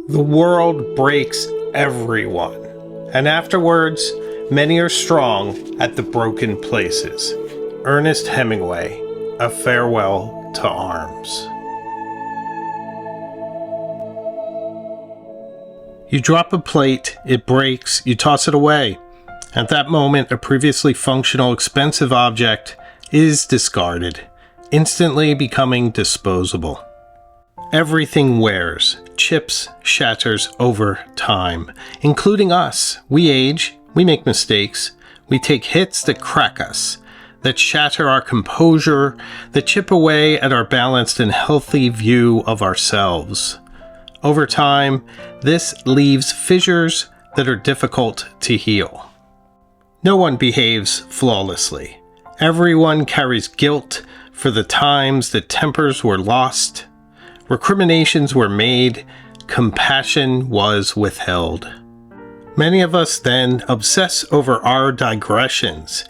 The world breaks everyone, and afterwards, many are strong at the broken places. Ernest Hemingway, A Farewell to Arms. You drop a plate, it breaks, you toss it away. At that moment, a previously functional, expensive object is discarded, instantly becoming disposable. Everything wears, chips, shatters over time, including us. We age, we make mistakes, we take hits that crack us, that shatter our composure, that chip away at our balanced and healthy view of ourselves. Over time, this leaves fissures that are difficult to heal. No one behaves flawlessly. Everyone carries guilt for the times that tempers were lost, recriminations were made, compassion was withheld. Many of us then obsess over our digressions,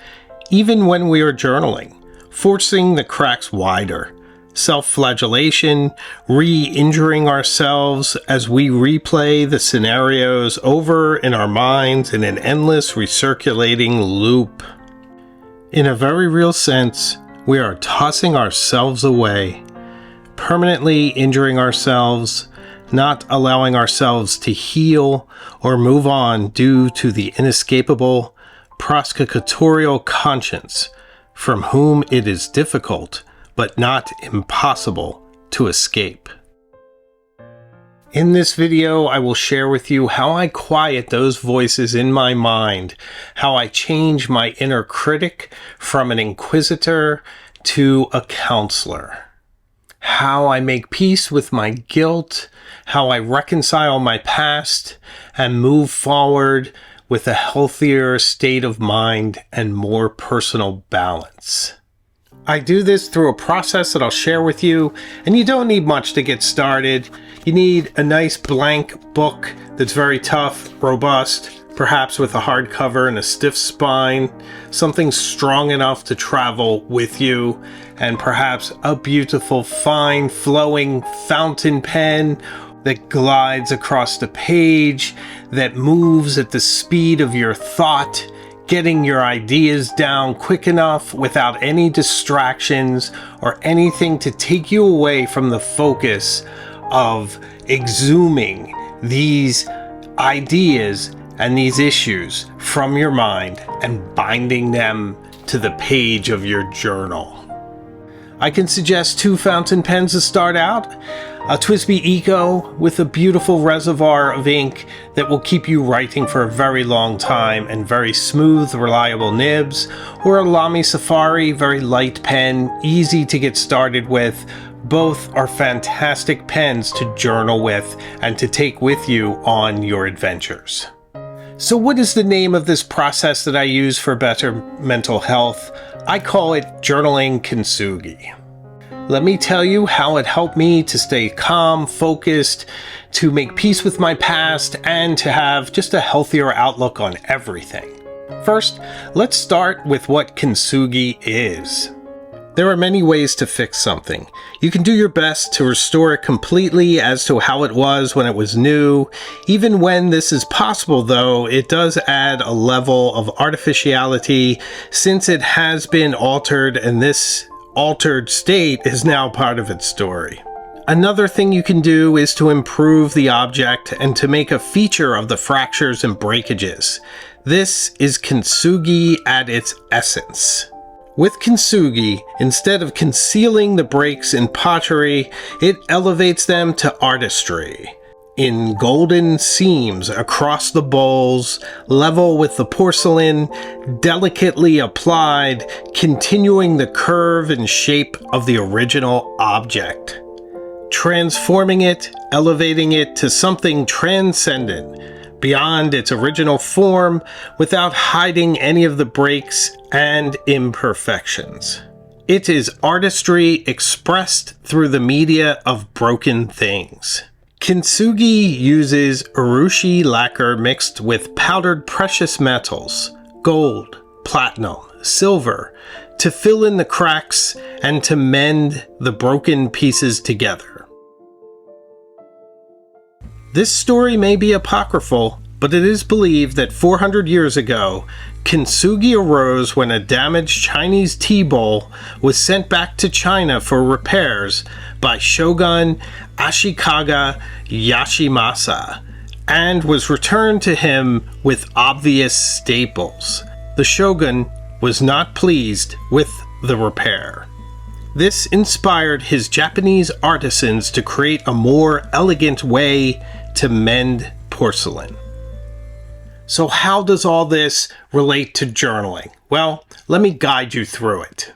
even when we are journaling, forcing the cracks wider, self-flagellation, re-injuring ourselves as we replay the scenarios over in our minds in an endless recirculating loop. In a very real sense, we are tossing ourselves away, permanently injuring ourselves, not allowing ourselves to heal or move on due to the inescapable prosecutorial conscience from whom it is difficult but not impossible to escape. In this video, I will share with you how I quiet those voices in my mind, how I change my inner critic from an inquisitor to a counselor, how I make peace with my guilt, how I reconcile my past, and move forward with a healthier state of mind and more personal balance. I do this through a process that I'll share with you, and you don't need much to get started. You need a nice blank book that's very tough, robust, perhaps with a hardcover and a stiff spine, something strong enough to travel with you, and perhaps a beautiful, fine, flowing fountain pen that glides across the page, that moves at the speed of your thought, getting your ideas down quick enough without any distractions or anything to take you away from the focus of exhuming these ideas and these issues from your mind and binding them to the page of your journal. I can suggest 2 fountain pens to start out. A TWSBI Eco with a beautiful reservoir of ink that will keep you writing for a very long time, and very smooth, reliable nibs, or a Lamy Safari, very light pen, easy to get started with. Both are fantastic pens to journal with and to take with you on your adventures. So what is the name of this process that I use for better mental health? I call it Journaling Kintsugi. Let me tell you how it helped me to stay calm, focused, to make peace with my past, and to have just a healthier outlook on everything. First, let's start with what Kintsugi is. There are many ways to fix something. You can do your best to restore it completely as to how it was when it was new. Even when this is possible, though, it does add a level of artificiality since it has been altered, and this altered state is now part of its story. Another thing you can do is to improve the object and to make a feature of the fractures and breakages. This is Kintsugi at its essence. With Kintsugi, instead of concealing the breaks in pottery, it elevates them to artistry. In golden seams across the bowls, level with the porcelain, delicately applied, continuing the curve and shape of the original object. Transforming it, elevating it to something transcendent, beyond its original form, without hiding any of the breaks and imperfections. It is artistry expressed through the media of broken things. Kintsugi uses urushi lacquer mixed with powdered precious metals, gold, platinum, silver, to fill in the cracks and to mend the broken pieces together. This story may be apocryphal, but it is believed that 400 years ago, Kintsugi arose when a damaged Chinese tea bowl was sent back to China for repairs by Shogun Ashikaga Yashimasa, and was returned to him with obvious staples. The shogun was not pleased with the repair. This inspired his Japanese artisans to create a more elegant way to mend porcelain. So how does all this relate to journaling? Well, let me guide you through it.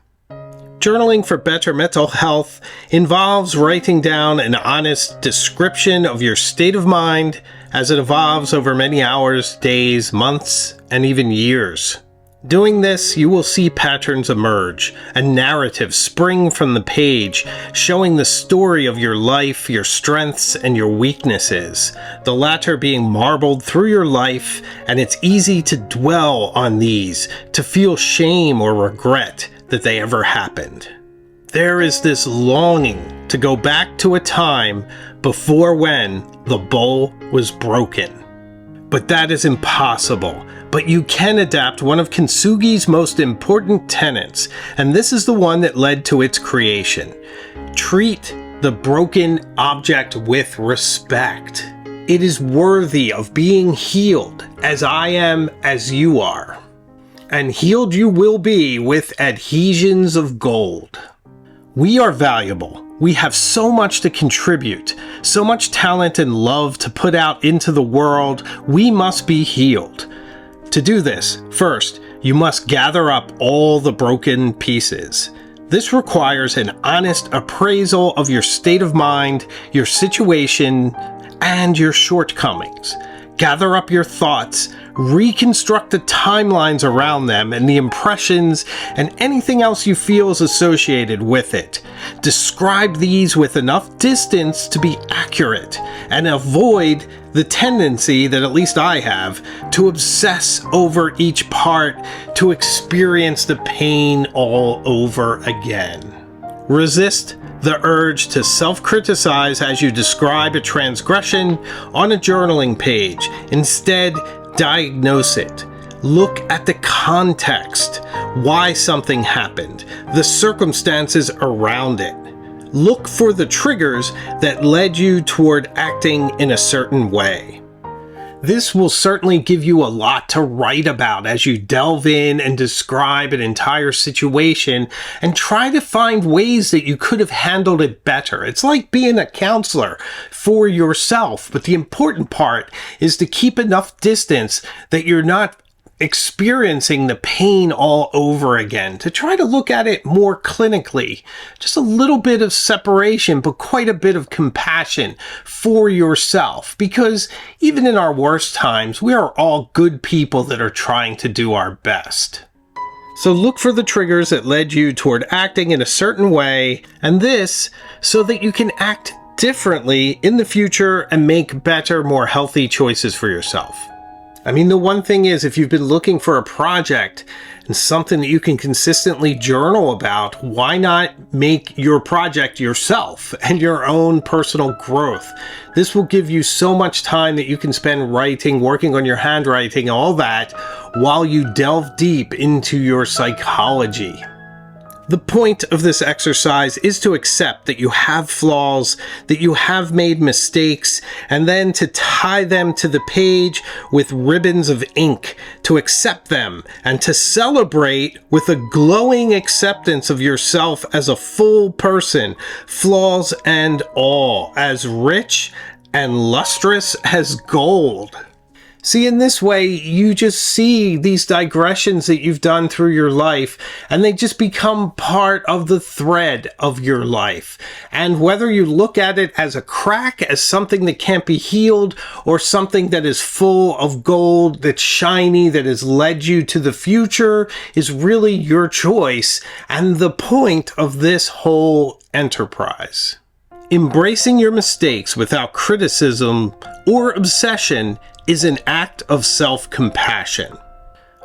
Journaling for better mental health involves writing down an honest description of your state of mind as it evolves over many hours, days, months, and even years. Doing this, you will see patterns emerge, a narrative spring from the page, showing the story of your life, your strengths, and your weaknesses, the latter being marbled through your life, and it's easy to dwell on these, to feel shame or regret that they ever happened. There is this longing to go back to a time before when the bowl was broken. But that is impossible. But you can adapt one of Kintsugi's most important tenets, and this is the one that led to its creation. Treat the broken object with respect. It is worthy of being healed, as I am, as you are. And healed you will be with adhesions of gold. We are valuable. We have so much to contribute, so much talent and love to put out into the world. We must be healed. To do this, first, you must gather up all the broken pieces. This requires an honest appraisal of your state of mind, your situation, and your shortcomings. Gather up your thoughts, reconstruct the timelines around them and the impressions and anything else you feel is associated with it. Describe these with enough distance to be accurate and avoid the tendency that at least I have to obsess over each part, to experience the pain all over again. Resist the urge to self-criticize as you describe a transgression on a journaling page. Instead, diagnose it. Look at the context, why something happened, the circumstances around it. Look for the triggers that led you toward acting in a certain way. This will certainly give you a lot to write about as you delve in and describe an entire situation and try to find ways that you could have handled it better. It's like being a counselor for yourself, but the important part is to keep enough distance that you're not experiencing the pain all over again, to try to look at it more clinically. Just a little bit of separation, but quite a bit of compassion for yourself, because even in our worst times, we are all good people that are trying to do our best. So look for the triggers that led you toward acting in a certain way, and this so that you can act differently in the future and make better, more healthy choices for yourself. I mean, the one thing is, if you've been looking for a project and something that you can consistently journal about, why not make your project yourself and your own personal growth? This will give you so much time that you can spend writing, working on your handwriting, all that, while you delve deep into your psychology. The point of this exercise is to accept that you have flaws, that you have made mistakes, and then to tie them to the page with ribbons of ink, to accept them, and to celebrate with a glowing acceptance of yourself as a full person, flaws and all, as rich and lustrous as gold. See, in this way, you just see these digressions that you've done through your life, and they just become part of the thread of your life. And whether you look at it as a crack, as something that can't be healed, or something that is full of gold, that's shiny, that has led you to the future, is really your choice and the point of this whole enterprise. Embracing your mistakes without criticism or obsession is an act of self-compassion,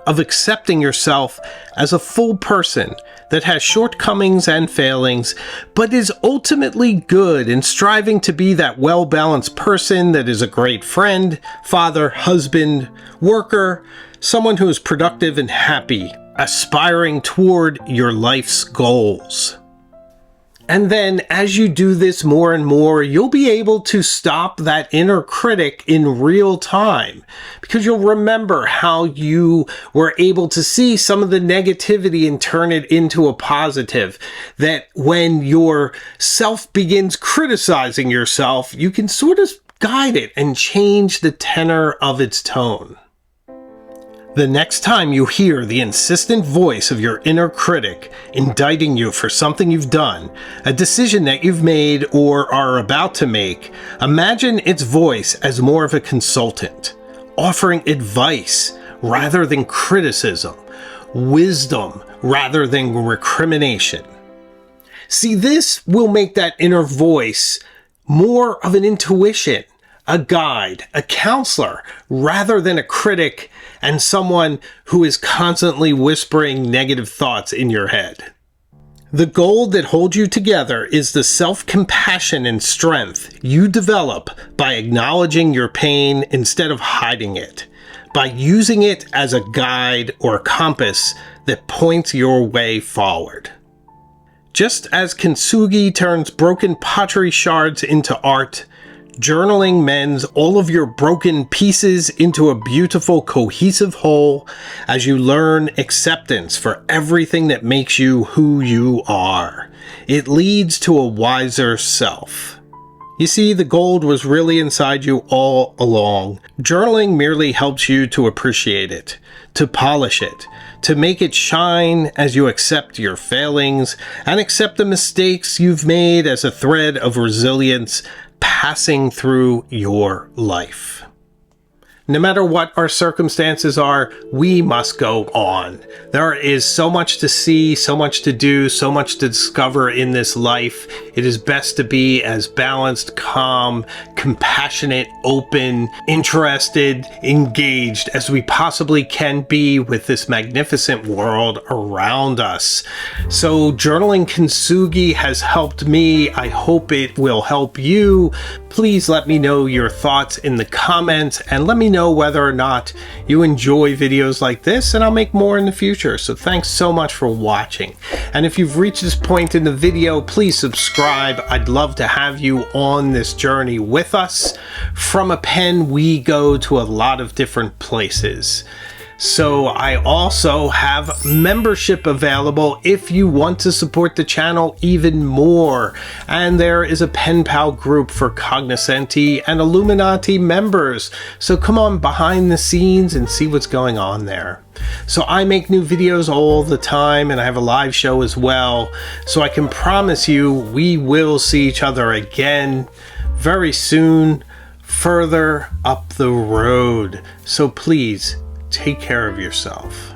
of accepting yourself as a full person that has shortcomings and failings, but is ultimately good in striving to be that well-balanced person that is a great friend, father, husband, worker, someone who is productive and happy, aspiring toward your life's goals. And then as you do this more and more, you'll be able to stop that inner critic in real time, because you'll remember how you were able to see some of the negativity and turn it into a positive. That when your self begins criticizing yourself, you can sort of guide it and change the tenor of its tone. The next time you hear the insistent voice of your inner critic indicting you for something you've done, a decision that you've made or are about to make, imagine its voice as more of a consultant, offering advice rather than criticism, wisdom rather than recrimination. See, this will make that inner voice more of an intuition, a guide, a counselor, rather than a critic and someone who is constantly whispering negative thoughts in your head. The gold that holds you together is the self-compassion and strength you develop by acknowledging your pain instead of hiding it, by using it as a guide or a compass that points your way forward. Just as kintsugi turns broken pottery shards into art, journaling mends all of your broken pieces into a beautiful, cohesive whole as you learn acceptance for everything that makes you who you are. It leads to a wiser self. You see, the gold was really inside you all along. Journaling merely helps you to appreciate it, to polish it, to make it shine as you accept your failings and accept the mistakes you've made as a thread of resilience passing through your life. No matter what our circumstances are, we must go on. There is so much to see, so much to do, so much to discover in this life. It is best to be as balanced, calm, compassionate, open, interested, engaged as we possibly can be with this magnificent world around us. So Journaling Kintsugi has helped me. I hope it will help you. Please let me know your thoughts in the comments and let me know whether or not you enjoy videos like this, and I'll make more in the future. So thanks so much for watching. And if you've reached this point in the video, please subscribe. I'd love to have you on this journey with us. From a pen, we go to a lot of different places. So I also have membership available if you want to support the channel even more. And there is a pen pal group for Cognoscenti and Illuminati members. So come on behind the scenes and see what's going on there. So I make new videos all the time and I have a live show as well. So I can promise you we will see each other again very soon, further up the road. So please, take care of yourself.